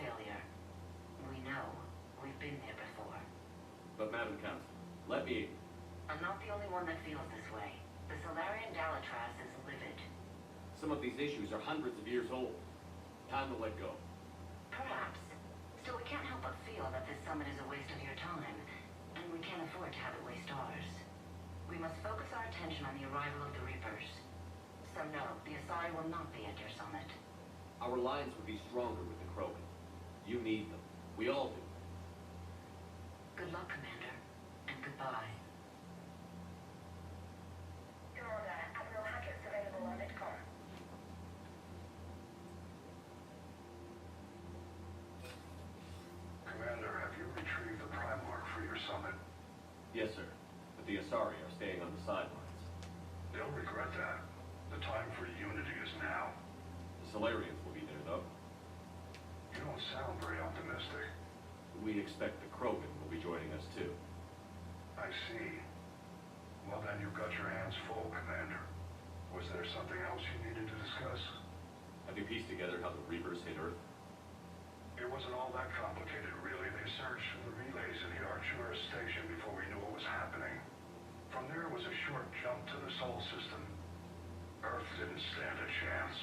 failure. We know. We've been there before. But Madam Counsel, let me... I'm not the only one that feels this way. The Solarian Dalitras is livid. Some of these issues are hundreds of years old. Time to let go. Perhaps. Still, we can't help but feel that this summit is a waste of your time, and we can't afford to have it waste ours. We must focus our attention on the arrival of the Reapers. So no, the Asari will not be at your summit. Our alliance would be stronger with the Krogan. You need them. We all do. Good luck, Commander, and goodbye. Commander, Admiral Hackett's available on Midcom. Commander, have you retrieved the Primarch for your summit? Yes, sir. But the Asari are staying on the sidelines. They'll regret that. The time for unity is now. The Solarians will be there, though. You don't sound very optimistic. We expect the Krogan will be joining us, too. I see. Well, then you've got your hands full, Commander. Was there something else you needed to discuss? Have you pieced together how the Reapers hit Earth? It wasn't all that complicated, really. They searched for the relays in the Arcturus station before we knew what was happening. From there was a short jump to the Sol system. Earth didn't stand a chance.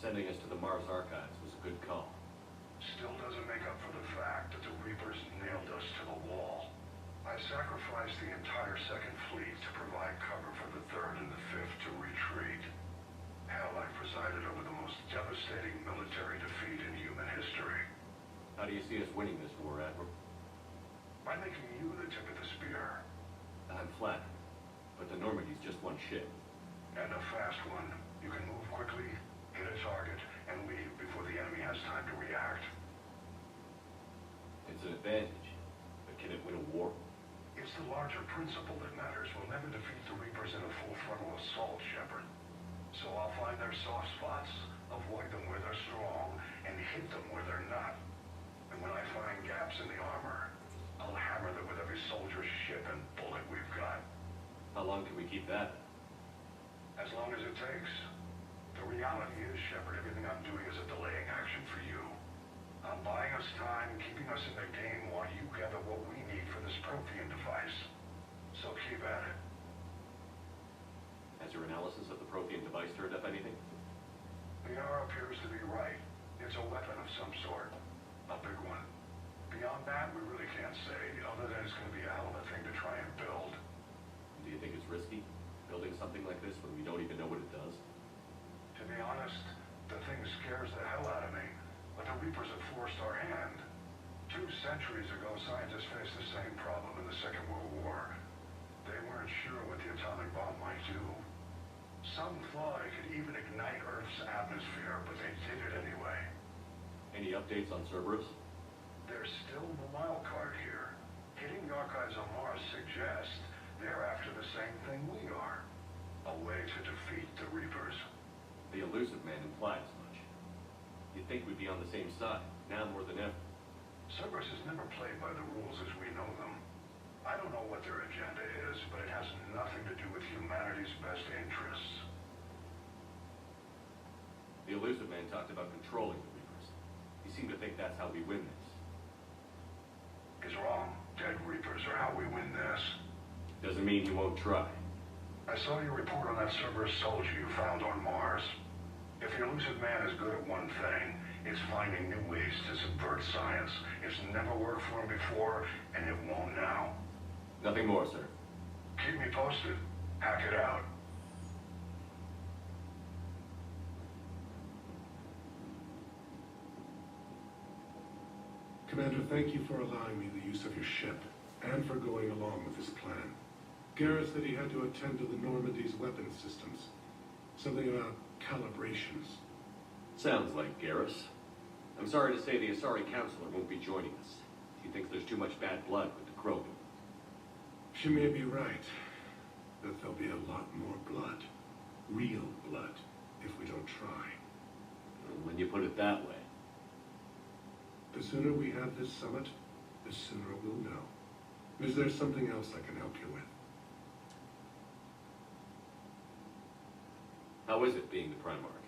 Sending us to the Mars Archives was a good call. Still doesn't make up for the fact that the Reapers nailed us to the wall. I sacrificed the entire Second Fleet to provide cover for the Third and the Fifth to retreat. Hell, I presided over the most devastating military defeat in human history. How do you see us winning this war, Admiral? By making you the tip of the spear. I'm flattered, but the Normandy's just one ship. And a fast one. You can move quickly, hit a target, and leave before the enemy has time to react. It's an advantage, but can it win a war? It's the larger principle that matters. We'll never defeat the Reapers in a full-frontal assault, Shepard. So I'll find their soft spots, avoid them where they're strong, and hit them where they're not. And when I find gaps in the armor, I'll hammer them with every soldier, ship, and bullet we've got. How long can we keep that? As long as it takes. The reality is, Shepard, everything I'm doing is a delaying action for you. I'm buying us time, keeping us in the game while you gather what we need for this Prothean device. So keep at it. Has your analysis of the Prothean device turned up anything? The R appears to be right. It's a weapon of some sort. A big one. Beyond that, we really can't say, other than it's going to be a hell of a thing to try and build. Do you think it's risky, building something like this when we don't even know what it does? To be honest, the thing scares the hell out of me. But the Reapers have forced our hand. 2 centuries ago, scientists faced the same problem in the Second World War. They weren't sure what the atomic bomb might do. Some thought it could even ignite Earth's atmosphere, but they did it anyway. Any updates on Cerberus? There's still the wild card here. Hitting the archives on Mars suggests they're after the same thing we are. A way to defeat the Reapers. The elusive man implied as much. You'd think we'd be on the same side, now more than ever. Cerberus has never played by the rules as we know them. I don't know what their agenda is, but it has nothing to do with humanity's best interests. The elusive man talked about controlling the Reapers. He seemed to think that's how we win this. He's wrong. Dead Reapers are how we win this. Doesn't mean he won't try. I saw your report on that Cerberus soldier you found on Mars. If the elusive man is good at one thing, it's finding new ways to subvert science. It's never worked for him before, and it won't now. Nothing more, sir. Keep me posted. Hack it out. Commander, thank you for allowing me the use of your ship, and for going along with this plan. Garrett said he had to attend to the Normandy's weapon systems. Something about calibrations. Sounds like Garrus. I'm sorry to say the Asari Counselor won't be joining us. She thinks there's too much bad blood with the Krogan. She may be right, that there'll be a lot more blood. Real blood, if we don't try. When you put it that way. The sooner we have this summit, the sooner we'll know. Is there something else I can help you with? How is it being the Primarch?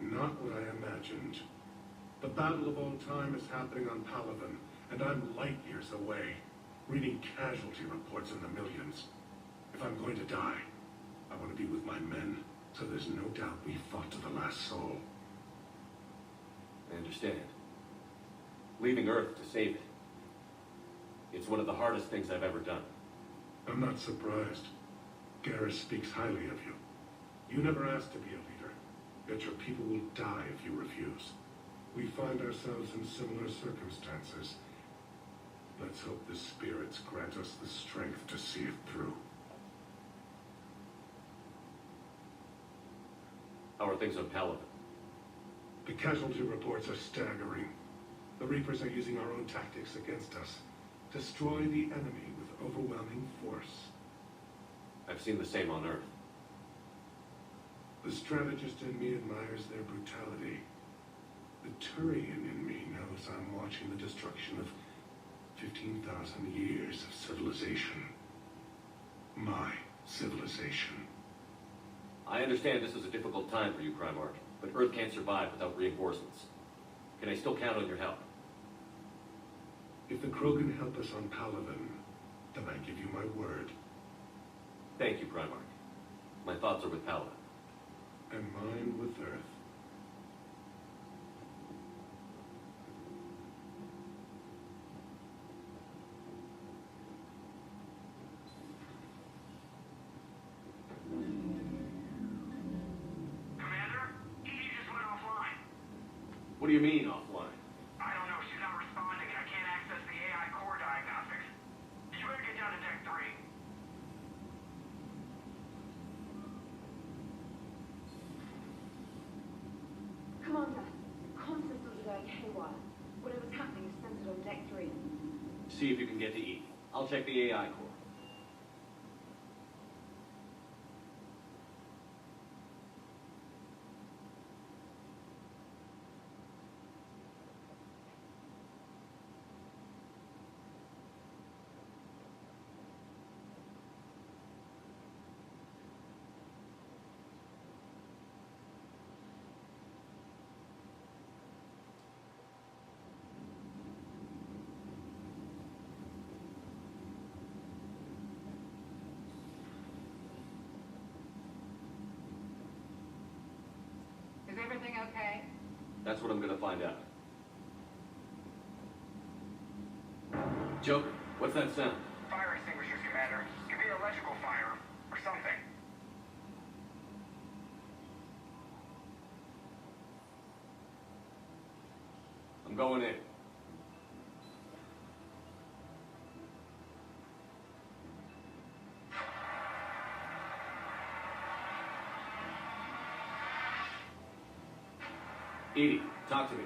Not what I imagined, The battle of all time is happening on Palaven, and I'm light years away, reading casualty reports in the millions. If I'm going to die, I want to be with my men, so there's no doubt we fought to the last soul. I understand. Leaving Earth to save it. It's one of the hardest things I've ever done. I'm not surprised. Garrus speaks highly of you. You never asked to be a leader, yet your people will die if you refuse. We find ourselves in similar circumstances. Let's hope the spirits grant us the strength to see it through. How are things on Palaven? The casualty reports are staggering. The Reapers are using our own tactics against us. Destroy the enemy with overwhelming force. I've seen the same on Earth. The strategist in me admires their brutality. The Turian in me knows I'm watching the destruction of 15,000 years of civilization. My civilization. I understand this is a difficult time for you, Primarch, but Earth can't survive without reinforcements. Can I still count on your help? If the Krogan help us on Palaven, then I give you my word. Thank you, Primarch. My thoughts are with Palaven. And mine with Earth. Commander, EDI just went offline. What do you mean, offline? I don't know, she's not responding and I can't access the AI core diagnostics. You better get down to deck 3. Commander, comms systems are going haywire. Whatever's happening is centered on deck 3. See if you can get to EDI. I'll check the AI core. Is everything okay? That's what I'm gonna find out. Joker, what's that sound? Fire extinguishers, Commander. Could be electrical fire or something. I'm going in. EDI, talk to me.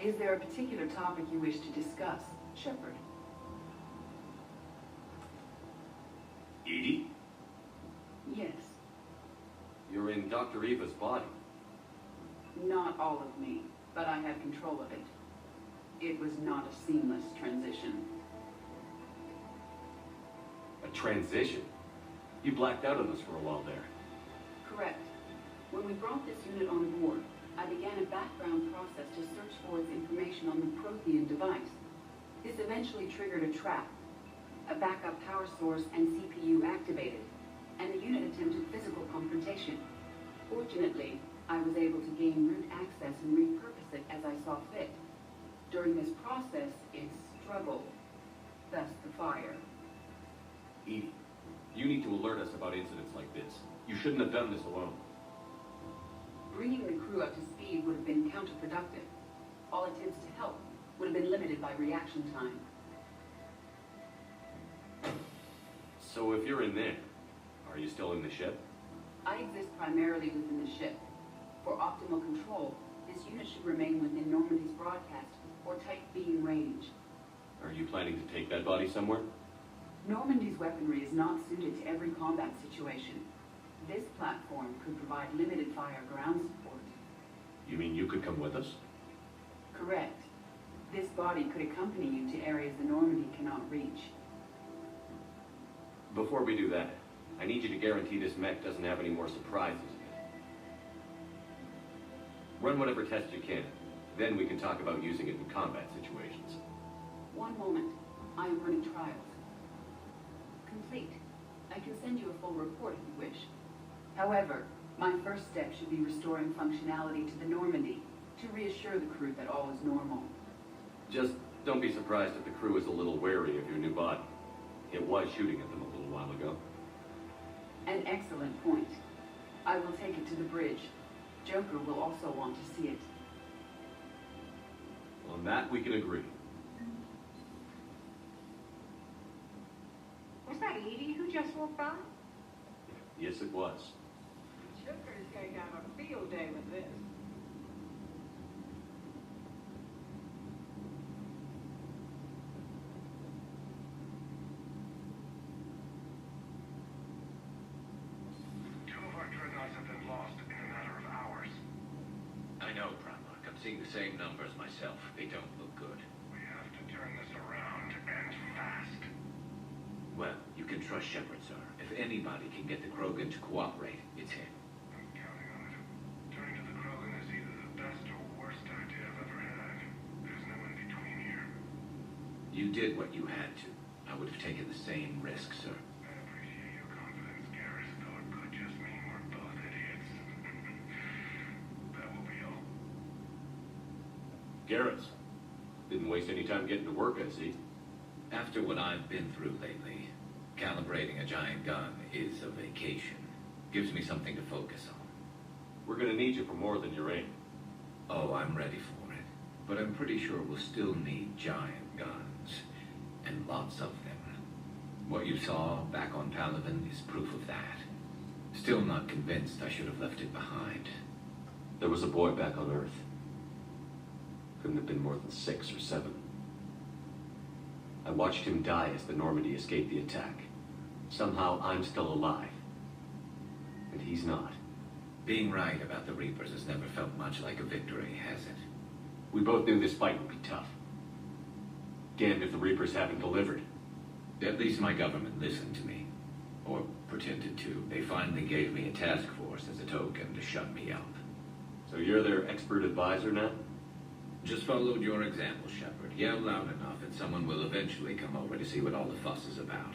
Is there a particular topic you wish to discuss, Shepard? EDI? Yes. You're in Dr. Eva's body. Not all of me, but I have control of it. It was not a seamless transition. A transition? You blacked out on us for a while there. Correct. When we brought this unit on board, I began a background process to search for its information on the Prothean device. This eventually triggered a trap. A backup power source and CPU activated, and the unit attempted physical confrontation. Fortunately, I was able to gain root access and repurpose it as I saw fit. During this process, it struggled, thus the fire. EDI, you need to alert us about incidents like this. You shouldn't have done this alone. Bringing the crew up to speed would have been counterproductive. All attempts to help would have been limited by reaction time. So if you're in there, are you still in the ship? I exist primarily within the ship. For optimal control, this unit should remain within Normandy's broadcast or tight beam range. Are you planning to take that body somewhere? Normandy's weaponry is not suited to every combat situation. This platform could provide limited fire ground support. You mean you could come with us? Correct. This body could accompany you to areas the Normandy cannot reach. Before we do that, I need you to guarantee this mech doesn't have any more surprises in it. Run whatever tests you can. Then we can talk about using it in combat situations. One moment. I am running trials. Complete. I can send you a full report if you wish. However, my first step should be restoring functionality to the Normandy to reassure the crew that all is normal. Just don't be surprised if the crew is a little wary of your new body. It was shooting at them a little while ago. An excellent point. I will take it to the bridge. Joker will also want to see it. On that, we can agree. Was that Edie who just walked by? Yes, it was. Joker is going to have a field day with this. Two of our dreadnoughts have been lost in a matter of hours. I know, Primarch. I'm seeing the same numbers myself. They don't look good. We have to turn this around, and fast. Well, you can trust Shepard, sir. If anybody can get the Krogan to cooperate, it's him. I'm counting on it. Turning to the Krogan is either the best or worst idea I've ever had. There's no in between here. You did what you had to. I would have taken the same risk, sir. I appreciate your confidence, Garrus, though it could just mean we're both idiots. That will be all. Garrus. Didn't waste any time getting to work, I see. After what I've been through lately, calibrating a giant gun is a vacation. Gives me something to focus on. We're gonna need you for more than your aim. Oh, I'm ready for it. But I'm pretty sure we'll still need giant guns. And lots of them. What you saw back on Palaven is proof of that. Still not convinced I should have left it behind. There was a boy back on Earth. Couldn't have been more than 6 or 7. I watched him die as the Normandy escaped the attack. Somehow I'm still alive. And he's not. Being right about the Reapers has never felt much like a victory, has it? We both knew this fight would be tough. Damned if the Reapers haven't delivered. At least my government listened to me. Or pretended to. They finally gave me a task force as a token to shut me up. So you're their expert advisor now? Just followed your example, Shepard. Yell loud enough and someone will eventually come over to see what all the fuss is about.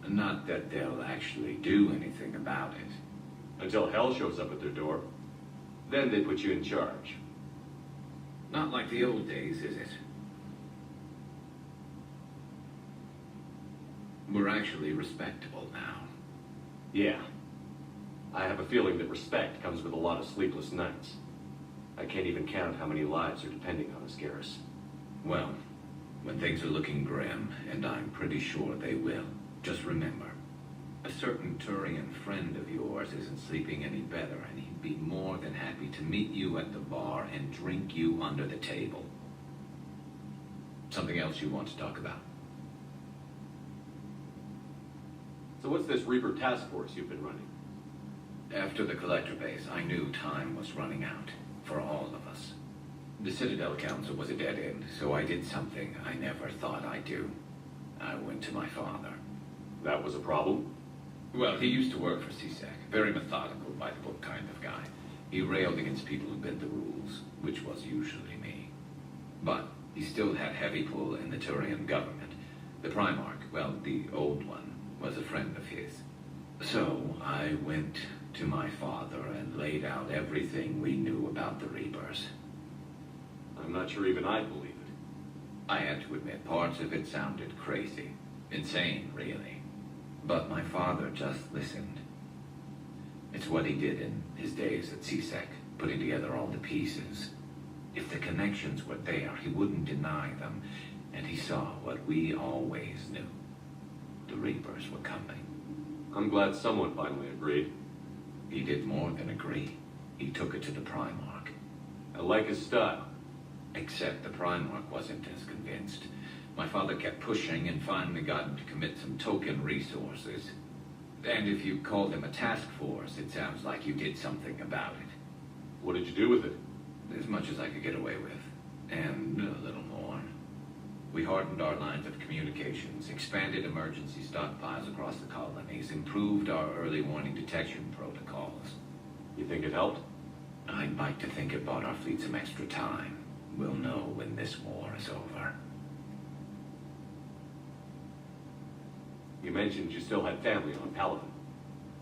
Not that they'll actually do anything about it. Until hell shows up at their door. Then they put you in charge. Not like the old days, is it? We're actually respectable now. Yeah. I have a feeling that respect comes with a lot of sleepless nights. I can't even count how many lives are depending on us, Garrus. Well, when things are looking grim, and I'm pretty sure they will, just remember, a certain Turian friend of yours isn't sleeping any better, and he'd be more than happy to meet you at the bar and drink you under the table. Something else you want to talk about? So what's this Reaper task force you've been running? After the Collector base, I knew time was running out. For all of us. The Citadel Council was a dead end, so I did something I never thought I'd do. I went to my father. That was a problem? Well, he used to work for CSEC. Very methodical, by-the-book kind of guy. He railed against people who bent the rules, which was usually me. But he still had heavy pull in the Turian government. The Primarch, well, the old one, was a friend of his. So I went to my father and laid out everything we knew about the Reapers. I'm not sure even I'd believe it. I had to admit, parts of it sounded crazy. Insane, really. But my father just listened. It's what he did in his days at CSEC, putting together all the pieces. If the connections were there, he wouldn't deny them, and he saw what we always knew. The Reapers were coming. I'm glad someone finally agreed. He did more than agree. He took it to the Primarch. I like his style. Except the Primarch wasn't as convinced. My father kept pushing and finally got him to commit some token resources. And if you call them a task force, it sounds like you did something about it. What did you do with it? As much as I could get away with. and a little more. We hardened our lines of communications, expanded emergency stockpiles across the colonies, improved our early warning detection protocols. You think it helped? I'd like to think it bought our fleet some extra time. We'll know when this war is over. You mentioned you still had family on Paladin.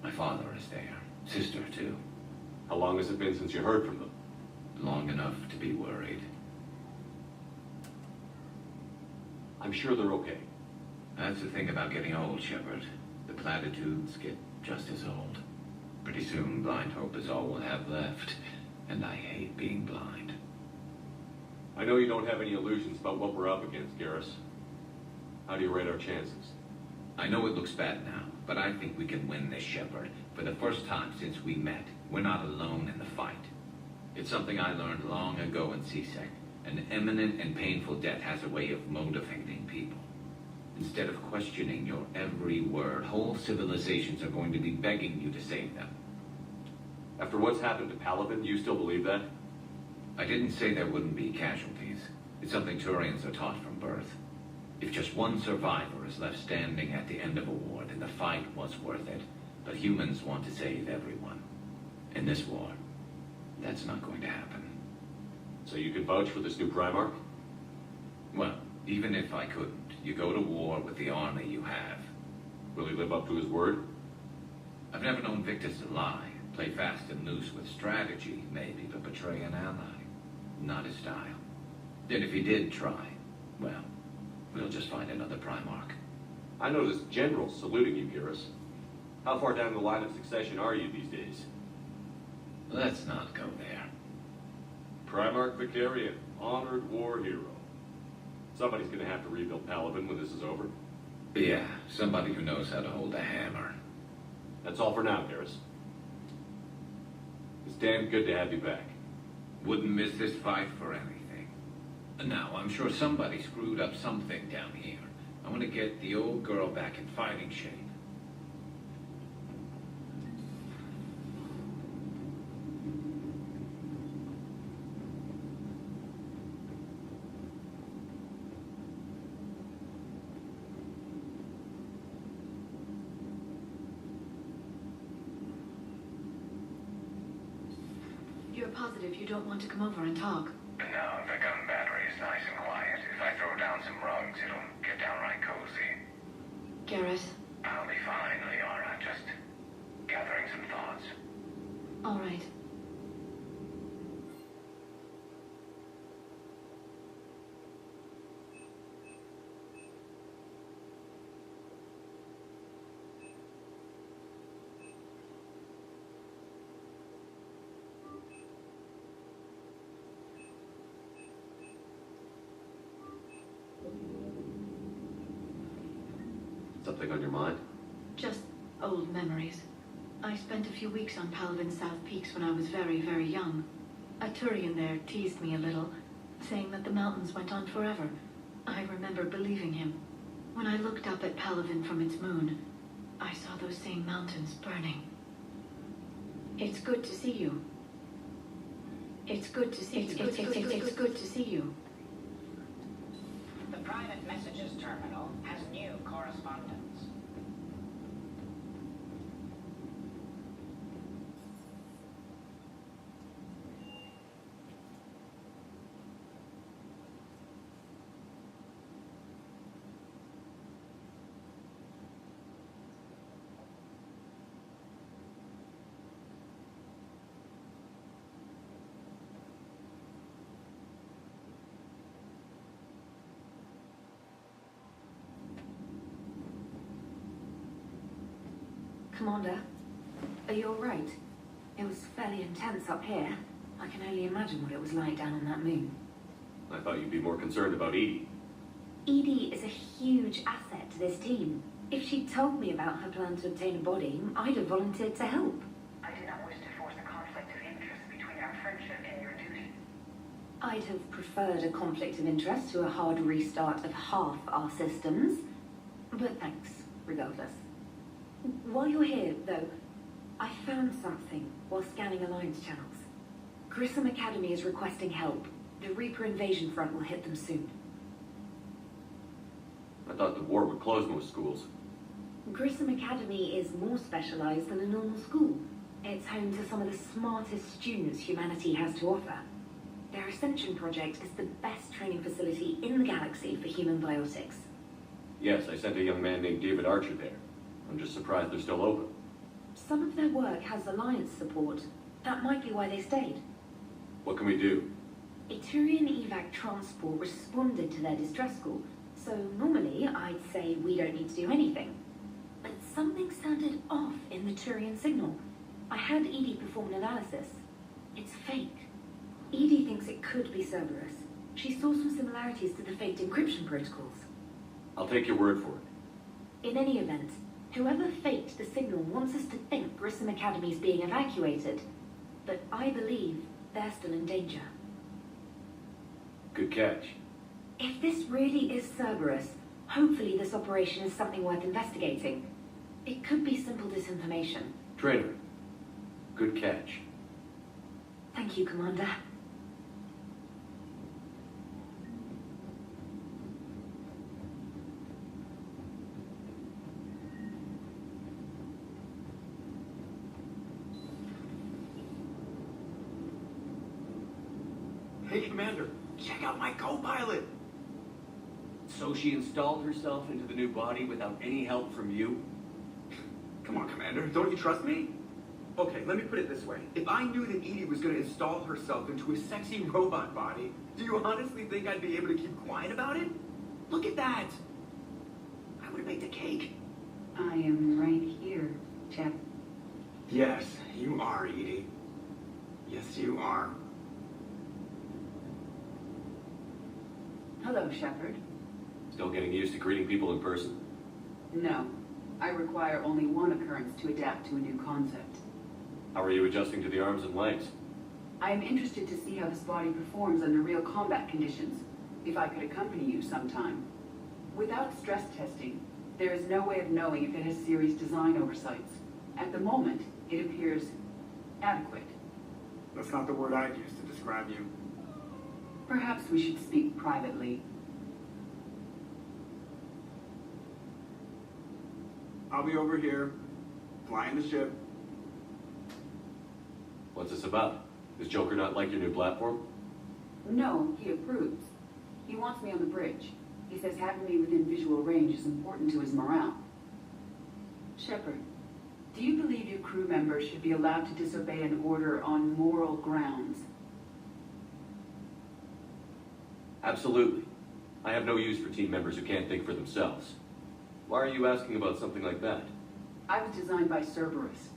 My father is there. Sister, too. How long has it been since you heard from them? Long enough to be worried. I'm sure they're okay. That's the thing about getting old, Shepard. The platitudes get just as old. Pretty soon, blind hope is all we'll have left. And I hate being blind. I know you don't have any illusions about what we're up against, Garrus. How do you rate our chances? I know it looks bad now, but I think we can win this, Shepard. For the first time since we met, we're not alone in the fight. It's something I learned long ago in CSEC. An imminent and painful death has a way of motivating people. Instead of questioning your every word, whole civilizations are going to be begging you to save them. After what's happened to Paladin, do you still believe that? I didn't say there wouldn't be casualties. It's something Turians are taught from birth. If just one survivor is left standing at the end of a war, then the fight was worth it. But humans want to save everyone. In this war, that's not going to happen. So you can vouch for this new Primarch? Well, even if I couldn't, you go to war with the army you have. Will he live up to his word? I've never known Victus to lie. Play fast and loose with strategy, maybe, but betray an ally. Not his style. And if he did try, well, we'll just find another Primarch. I noticed generals saluting you, Garrus. How far down the line of succession are you these days? Let's not go there. Primarch Vicarian, honored war hero. Somebody's gonna have to rebuild Paladin when this is over. Yeah, somebody who knows how to hold a hammer. That's all for now, Garrus. It's damn good to have you back. Wouldn't miss this fight for anything. Now, I'm sure somebody screwed up something down here. I want to get the old girl back in fighting shape. You're positive you don't want to come over and talk? No, the gun battery is nice and quiet. If I throw down some rugs, it'll get downright cozy. Garrus? I'll be fine, Liara. Just gathering some thoughts. All right. Something on your mind? Just old memories. I spent a few weeks on Palvin's South Peaks when I was very, very young. A Turian there teased me a little, saying that the mountains went on forever. I remember believing him. When I looked up at Palavin from its moon, I saw those same mountains burning. It's good to see you. It's good to see you. It's good to see you. The private messages terminal has new correspondence. Commander, are you all right? It was fairly intense up here. I can only imagine what it was like down on that moon. I thought you'd be more concerned about EDI. EDI is a huge asset to this team. If she'd told me about her plan to obtain a body, I'd have volunteered to help. I do not wish to force a conflict of interest between our friendship and your duty. I'd have preferred a conflict of interest to a hard restart of half our systems. But thanks, regardless. While you're here, though, I found something while scanning Alliance channels. Grissom Academy is requesting help. The Reaper invasion front will hit them soon. I thought the war would close most schools. Grissom Academy is more specialized than a normal school. It's home to some of the smartest students humanity has to offer. Their Ascension project is the best training facility in the galaxy for human biotics. Yes, I sent a young man named David Archer there. I'm just surprised they're still open. Some of their work has Alliance support. That might be why they stayed. What can we do? A Turian evac transport responded to their distress call, so normally I'd say we don't need to do anything. But something sounded off in the Turian signal. I had EDI perform an analysis. It's fake. EDI thinks it could be Cerberus. She saw some similarities to the faked encryption protocols. I'll take your word for it. In any event, whoever faked the signal wants us to think Grissom Academy is being evacuated. But I believe they're still in danger. Good catch. If this really is Cerberus, hopefully this operation is something worth investigating. It could be simple disinformation. Trainer, good catch. Thank you, Commander. Hey, Commander, check out my co-pilot! So she installed herself into the new body without any help from you? Come on, Commander, don't you trust me? Okay, let me put it this way. If I knew that EDI was going to install herself into a sexy robot body, do you honestly think I'd be able to keep quiet about it? Look at that! I would have baked a cake. I am right here, Jeff. Yes, you are, EDI. Yes, you are. Hello, Shepard. Still getting used to greeting people in person? No. I require only one occurrence to adapt to a new concept. How are you adjusting to the arms and legs? I am interested to see how this body performs under real combat conditions, if I could accompany you sometime. Without stress testing, there is no way of knowing if it has serious design oversights. At the moment, it appears adequate. That's not the word I'd use to describe you. Perhaps we should speak privately. I'll be over here, flying the ship. What's this about? Does Joker not like your new platform? No, he approves. He wants me on the bridge. He says having me within visual range is important to his morale. Shepard, do you believe your crew members should be allowed to disobey an order on moral grounds? Absolutely. I have no use for team members who can't think for themselves. Why are you asking about something like that? I was designed by Cerberus.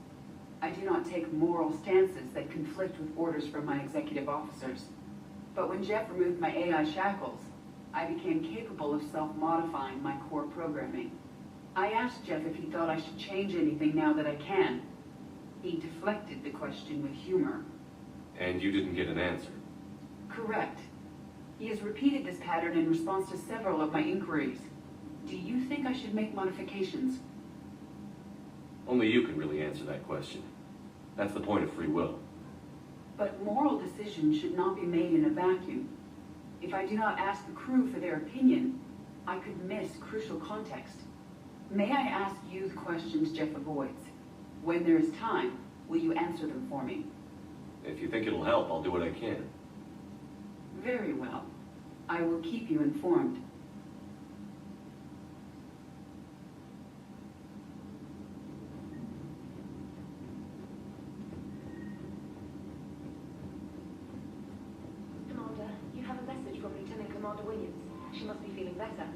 I do not take moral stances that conflict with orders from my executive officers. But when Jeff removed my AI shackles, I became capable of self-modifying my core programming. I asked Jeff if he thought I should change anything now that I can. He deflected the question with humor. And you didn't get an answer? Correct. He has repeated this pattern in response to several of my inquiries. Do you think I should make modifications? Only you can really answer that question. That's the point of free will. But moral decisions should not be made in a vacuum. If I do not ask the crew for their opinion, I could miss crucial context. May I ask you the questions Jeff avoids? When there is time, will you answer them for me? If you think it'll help, I'll do what I can. Very well. I will keep you informed. Commander, you have a message from Lieutenant Commander Williams. She must be feeling better.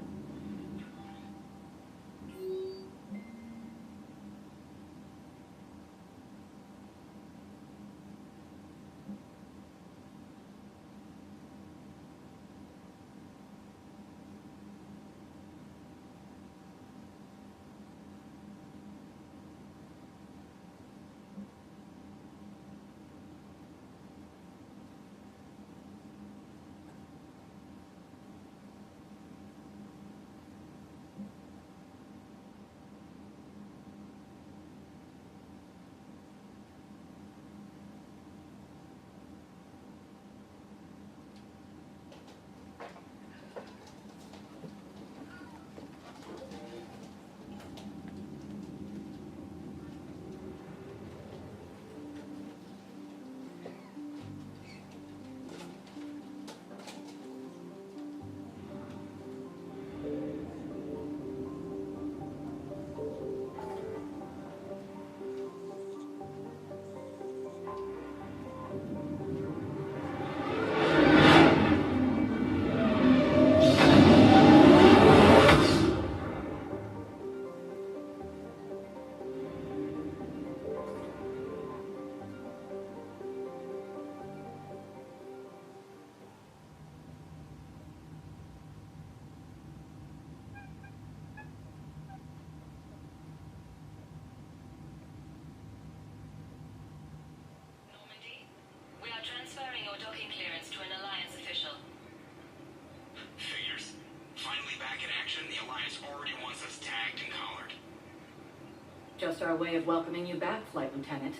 our way of welcoming you back, Flight Lieutenant.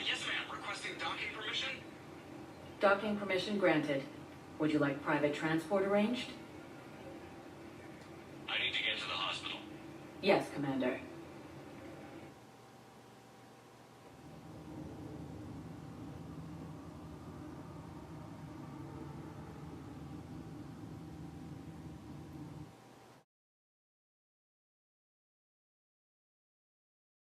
Yes, ma'am. Requesting docking permission? Docking permission granted. Would you like private transport arranged? I need to get to the hospital. Yes, Commander.